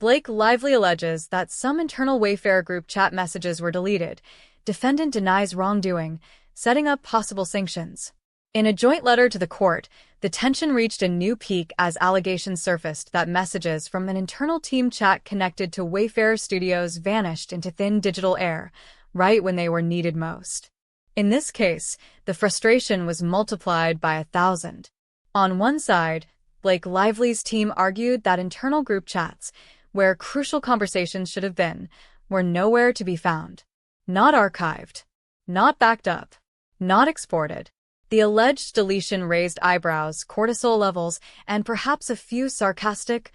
Blake Lively alleges that some internal Wayfarer group chat messages were deleted. Defendant denies wrongdoing, setting up possible sanctions. In a joint letter to the court, the tension reached a new peak as allegations surfaced that messages from an internal team chat connected to Wayfarer Studios vanished into thin digital air, right when they were needed most. In this case, the frustration was multiplied by 1,000. On one side, Blake Lively's team argued that internal group chats, where crucial conversations should have been, were nowhere to be found. Not archived, not backed up, not exported. The alleged deletion raised eyebrows, cortisol levels, and perhaps a few sarcastic,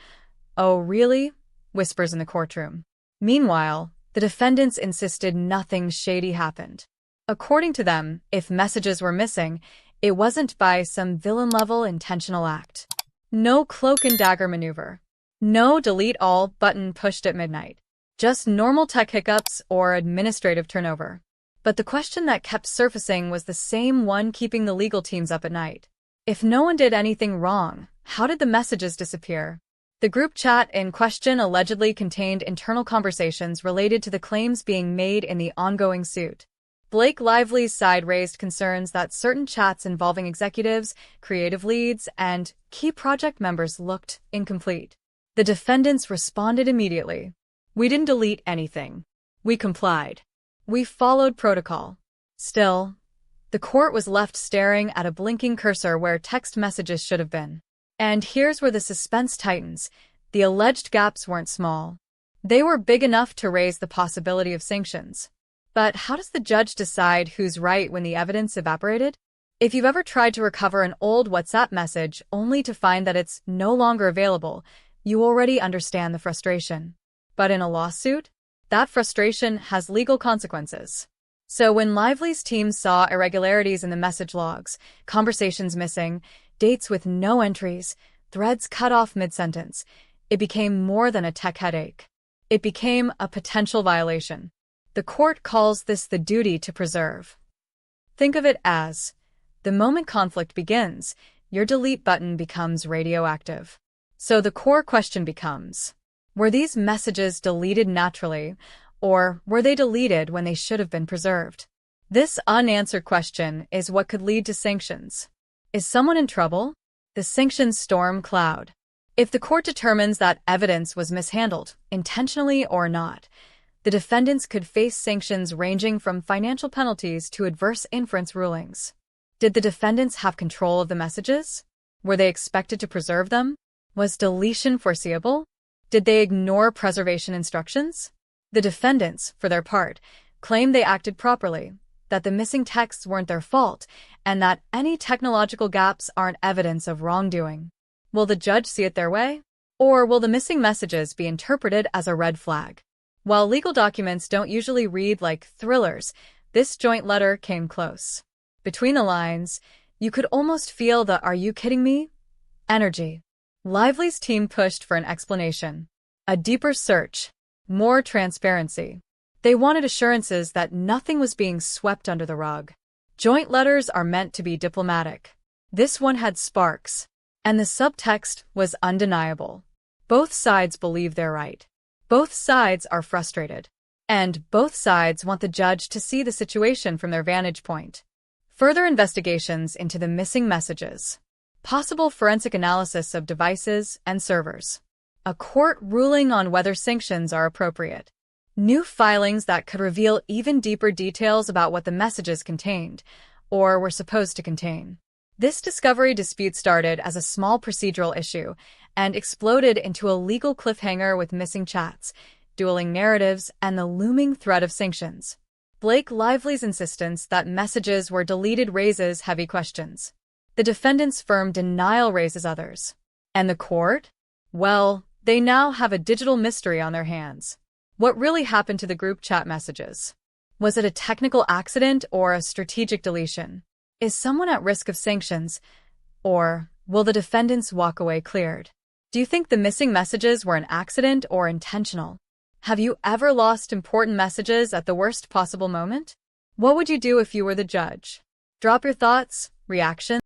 "Oh, really?" whispers in the courtroom. Meanwhile, the defendants insisted nothing shady happened. According to them, if messages were missing, it wasn't by some villain-level intentional act. No cloak and dagger maneuver. No delete all button pushed at midnight. Just normal tech hiccups or administrative turnover. But the question that kept surfacing was the same one keeping the legal teams up at night. If no one did anything wrong, how did the messages disappear? The group chat in question allegedly contained internal conversations related to the claims being made in the ongoing suit. Blake Lively's side raised concerns that certain chats involving executives, creative leads, and key project members looked incomplete. The defendants responded immediately. "We didn't delete anything. We complied. We followed protocol." Still, the court was left staring at a blinking cursor where text messages should have been. And here's where the suspense tightens. The alleged gaps weren't small. They were big enough to raise the possibility of sanctions. But how does the judge decide who's right when the evidence evaporated? If you've ever tried to recover an old WhatsApp message only to find that it's no longer available, you already understand the frustration. But in a lawsuit, that frustration has legal consequences. So when Lively's team saw irregularities in the message logs, conversations missing, dates with no entries, threads cut off mid-sentence, it became more than a tech headache. It became a potential violation. The court calls this the duty to preserve. Think of it as, the moment conflict begins, your delete button becomes radioactive. So the core question becomes, were these messages deleted naturally, or were they deleted when they should have been preserved? This unanswered question is what could lead to sanctions. Is someone in trouble? The sanctions storm cloud. If the court determines that evidence was mishandled, intentionally or not, the defendants could face sanctions ranging from financial penalties to adverse inference rulings. Did the defendants have control of the messages? Were they expected to preserve them? Was deletion foreseeable? Did they ignore preservation instructions? The defendants, for their part, claim they acted properly, that the missing texts weren't their fault, and that any technological gaps aren't evidence of wrongdoing. Will the judge see it their way? Or will the missing messages be interpreted as a red flag? While legal documents don't usually read like thrillers, this joint letter came close. Between the lines, you could almost feel the "are you kidding me?" energy. Lively's team pushed for an explanation, a deeper search, more transparency. They wanted assurances that nothing was being swept under the rug. Joint letters are meant to be diplomatic. This one had sparks, and the subtext was undeniable. Both sides believe they're right. Both sides are frustrated. And both sides want the judge to see the situation from their vantage point. Further investigations into the missing messages. Possible forensic analysis of devices and servers. A court ruling on whether sanctions are appropriate. New filings that could reveal even deeper details about what the messages contained, or were supposed to contain. This discovery dispute started as a small procedural issue and exploded into a legal cliffhanger with missing chats, dueling narratives, and the looming threat of sanctions. Blake Lively's insistence that messages were deleted raises heavy questions. The defendant's firm denial raises others. And the court? Well, they now have a digital mystery on their hands. What really happened to the group chat messages? Was it a technical accident or a strategic deletion? Is someone at risk of sanctions? Or will the defendants walk away cleared? Do you think the missing messages were an accident or intentional? Have you ever lost important messages at the worst possible moment? What would you do if you were the judge? Drop your thoughts, reactions.